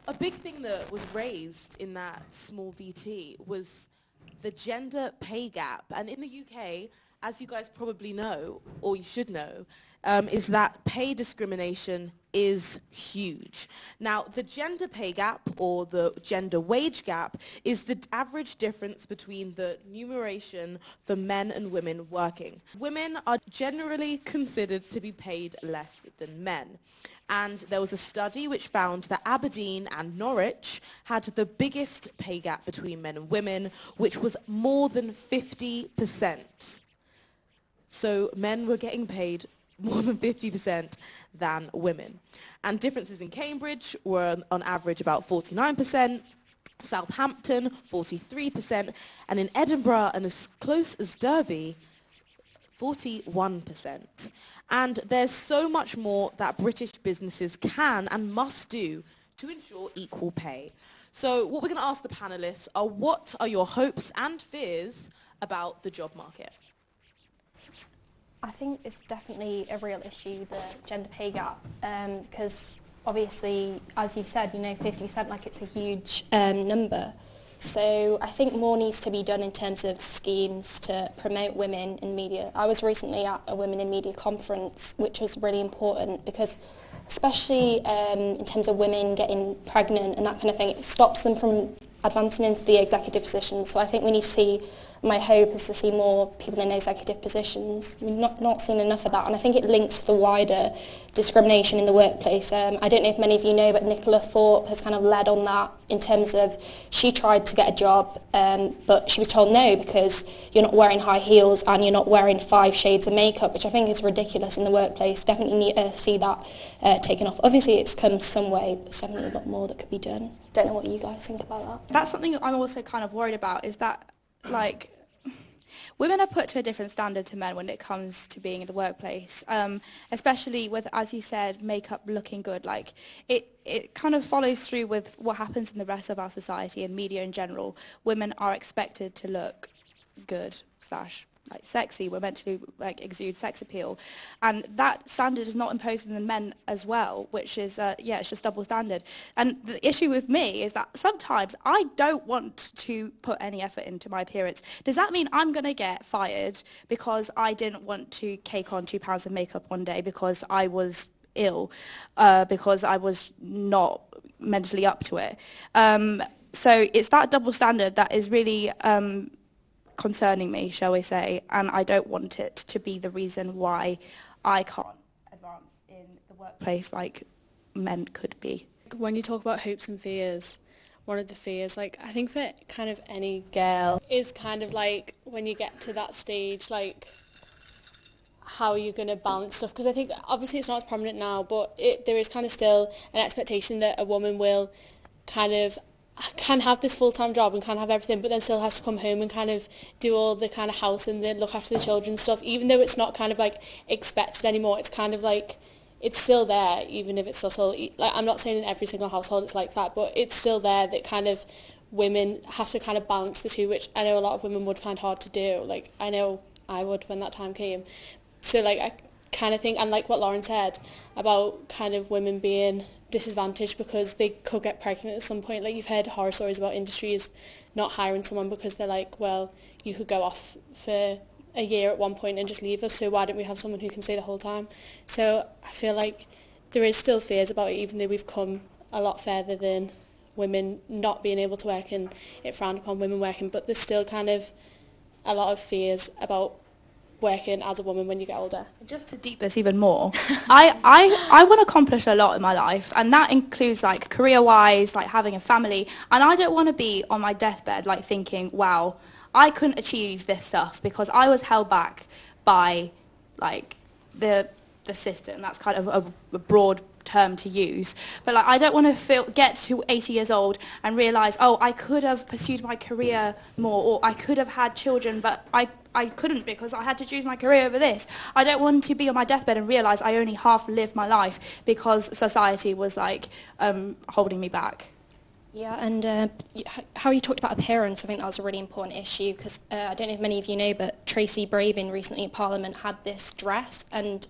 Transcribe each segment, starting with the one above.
A big thing that was raised in that small VT was the gender pay gap. And in the UK, as you guys probably know, or you should know, is that pay discrimination is huge. Now, the gender pay gap, or the gender wage gap, is the average difference between the remuneration for men and women working. Women are generally considered to be paid less than men. And there was a study which found that Aberdeen and Norwich had the biggest pay gap between men and women, which was more than 50%. So men were getting paid more than 50% than women. And differences in Cambridge were on average about 49%, Southampton 43%, and in Edinburgh and as close as Derby, 41%. And there's so much more that British businesses can and must do to ensure equal pay. So what we're going to ask the panelists are, what are your hopes and fears about the job market? I think it's definitely a real issue, the gender pay gap, because obviously, as you said, 50%, like, it's a huge number. So I think more needs to be done in terms of schemes to promote women in media. I was recently at a Women in Media conference, which was really important because, especially in terms of women getting pregnant and that kind of thing, it stops them from advancing into the executive positions. So I think we need to see, my hope is to see more people in executive positions. We've not seen enough of that, and I think it links to the wider discrimination in the workplace. I don't know if many of you know, but Nicola Thorpe has kind of led on that in terms of she tried to get a job, but she was told no because you're not wearing high heels and you're not wearing 5 shades of makeup, which I think is ridiculous in the workplace. Definitely need to see that taken off. Obviously it's come some way, but there's definitely a lot more that could be done. Don't know what you guys think about that. That's something I'm also kind of worried about, is that, like, women are put to a different standard to men when it comes to being in the workplace, especially with, as you said, makeup looking good. Like, it kind of follows through with what happens in the rest of our society and media in general. Women are expected to look good / like sexy. We're meant to like exude sex appeal, and that standard is not imposed on the men as well, which is it's just double standard. And the issue with me is that sometimes I don't want to put any effort into my appearance. Does that mean I'm going to get fired because I didn't want to cake on 2 pounds of makeup one day because I was ill, because I was not mentally up to it? So it's that double standard that is really concerning me, shall we say, and I don't want it to be the reason why I can't advance in the workplace like men could be. When you talk about hopes and fears, one of the fears, like, I think for kind of any girl, is kind of like when you get to that stage, like, how you're going to balance stuff, because I think obviously it's not as prominent now, but there is kind of still an expectation that a woman will can have this full-time job and can have everything, but then still has to come home and kind of do all the kind of house and then look after the children and stuff, even though it's not kind of like expected anymore. It's kind of like, it's still there, even if it's subtle. Like, I'm not saying in every single household it's like that, but it's still there that kind of women have to kind of balance the two, which I know a lot of women would find hard to do. Like, I know I would when that time came. So like, I kind of think, and like what Lauren said about kind of women being disadvantaged because they could get pregnant at some point. Like, you've heard horror stories about industries not hiring someone because they're like, well, you could go off for a year at one point and just leave us, so why don't we have someone who can stay the whole time? So I feel like there is still fears about it, even though we've come a lot further than women not being able to work and it frowned upon women working, but there's still kind of a lot of fears about working as a woman when you get older. Just to deep this even more, I want to accomplish a lot in my life, and that includes like career-wise, like having a family, and I don't want to be on my deathbed like thinking, wow, I couldn't achieve this stuff because I was held back by like the system. That's kind of a broad term to use, but like, I don't want to get to 80 years old and realise, oh, I could have pursued my career more, or I could have had children, but I couldn't because I had to choose my career over this. I don't want to be on my deathbed and realise I only half lived my life because society was like holding me back. Yeah, and how you talked about appearance, I think that was a really important issue because I don't know if many of you know, but Tracy Bravin recently in Parliament had this dress and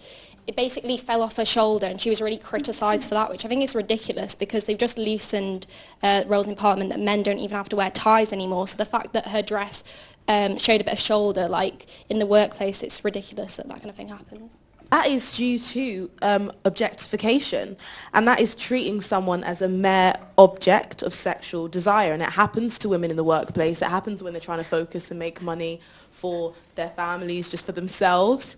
it basically fell off her shoulder and she was really criticised for that, which I think is ridiculous because they've just loosened roles in Parliament that men don't even have to wear ties anymore. So the fact that her dress showed a bit of shoulder, like in the workplace, it's ridiculous that that kind of thing happens. That is due to objectification, and that is treating someone as a mere object of sexual desire, and it happens to women in the workplace. It happens when they're trying to focus and make money for their families, just for themselves,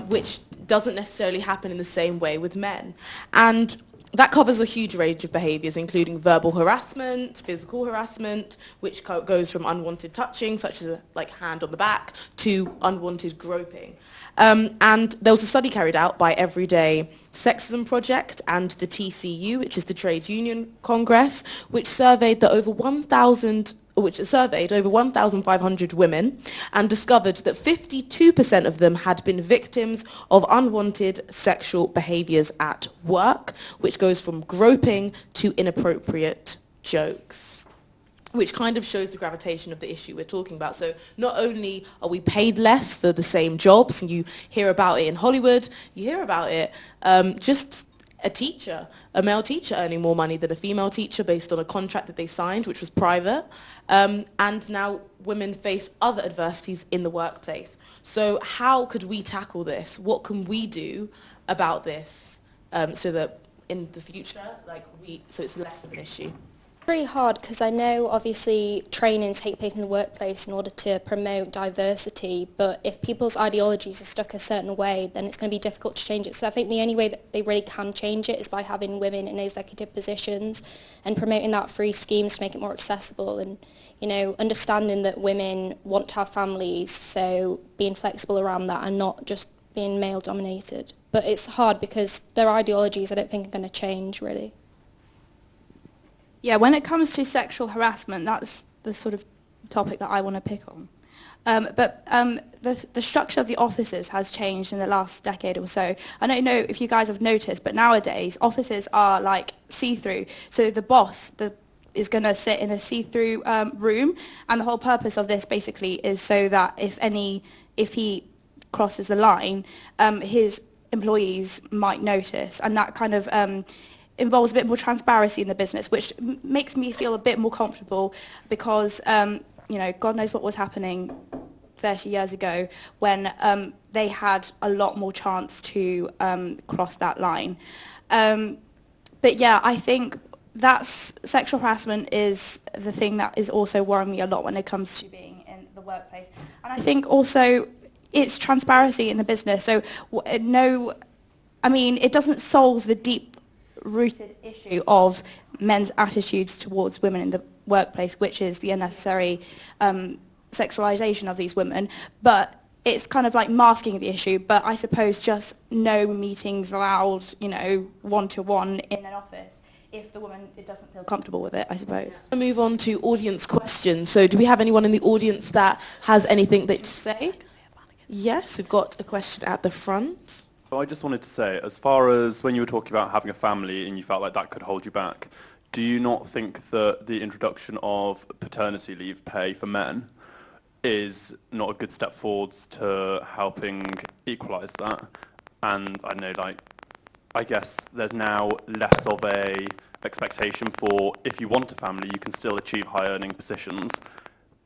which doesn't necessarily happen in the same way with men. And that covers a huge range of behaviours, including verbal harassment, physical harassment, which goes from unwanted touching, such as a hand on the back, to unwanted groping. And there was a study carried out by Everyday Sexism Project and the TCU, which is the Trade Union Congress, which surveyed over 1,500 women and discovered that 52% of them had been victims of unwanted sexual behaviours at work, which goes from groping to inappropriate jokes, which kind of shows the gravitation of the issue we're talking about. So not only are we paid less for the same jobs, and you hear about it in Hollywood, you hear about it, just a teacher, a male teacher earning more money than a female teacher based on a contract that they signed, which was private. And now women face other adversities in the workplace. So how could we tackle this? What can we do about this so that in the future, so it's less of an issue? Really hard because I know obviously trainings take place in the workplace in order to promote diversity, but if people's ideologies are stuck a certain way, then it's going to be difficult to change it. So I think the only way that they really can change it is by having women in executive positions and promoting that through schemes to make it more accessible and, understanding that women want to have families, so being flexible around that and not just being male dominated. But it's hard because their ideologies I don't think are going to change really. Yeah, when it comes to sexual harassment, that's the sort of topic that I want to pick on. But the structure of the offices has changed in the last decade or so. I don't know if you guys have noticed, but nowadays offices are see-through. So the boss is going to sit in a see-through room, and the whole purpose of this basically is so that if he crosses the line, his employees might notice, and that kind of involves a bit more transparency in the business, which makes me feel a bit more comfortable because, God knows what was happening 30 years ago when they had a lot more chance to cross that line. But yeah, I think sexual harassment is the thing that is also worrying me a lot when it comes to being in the workplace. And I think also it's transparency in the business. So it doesn't solve the deep-rooted issue of men's attitudes towards women in the workplace, which is the unnecessary sexualization of these women, but it's kind of masking the issue. But I suppose just no meetings allowed, one-to-one in an office if the woman doesn't feel comfortable with it, I suppose. I'll move on to audience questions. So do we have anyone in the audience that has anything to say? Yes, we've got a question at the front. So I just wanted to say, as far as when you were talking about having a family and you felt like that could hold you back, do you not think that the introduction of paternity leave pay for men is not a good step forwards to helping equalise that? And I know, I guess there's now less of a expectation for if you want a family, you can still achieve high earning positions,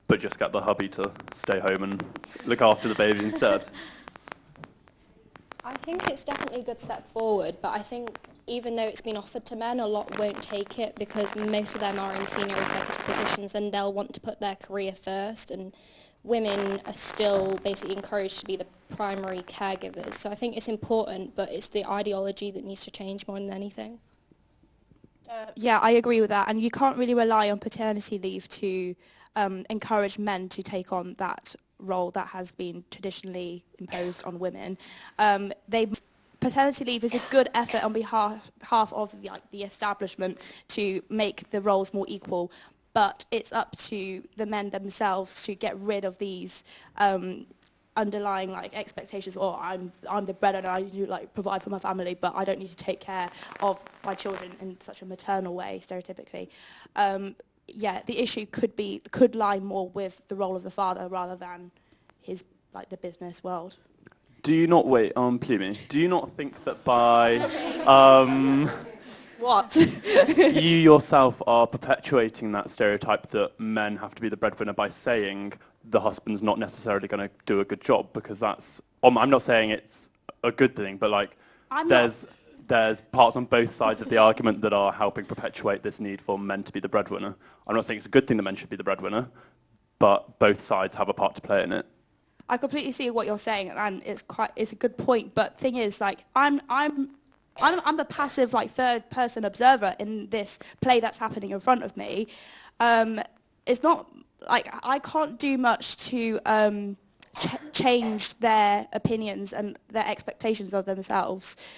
but just get the hubby to stay home and look after the baby instead. I think it's definitely a good step forward, but I think even though it's been offered to men, a lot won't take it because most of them are in senior executive positions and they'll want to put their career first, and women are still basically encouraged to be the primary caregivers. So I think it's important, but it's the ideology that needs to change more than anything. Yeah, I agree with that. And you can't really rely on paternity leave to encourage men to take on that role that has been traditionally imposed on women. Paternity leave is a good effort on behalf of the establishment to make the roles more equal, but it's up to the men themselves to get rid of these underlying like expectations, or I'm the breadwinner, I need to like provide for my family, but I don't need to take care of my children in such a maternal way, stereotypically. Yeah, the issue could lie more with the role of the father rather than his like the business world. Do you not Ploumy? Do you not think that by What? you yourself are perpetuating that stereotype that men have to be the breadwinner by saying the husband's not necessarily going to do a good job? Because that's I'm not saying it's a good thing, but like there's parts on both sides of the argument that are helping perpetuate this need for men to be the breadwinner. I'm not saying it's a good thing that men should be the breadwinner, but both sides have a part to play in it. I completely see what you're saying, and it's a good point. But thing is, like, I'm the passive, like, third person observer in this play that's happening in front of me. It's not like I can't do much to change their opinions and their expectations of themselves.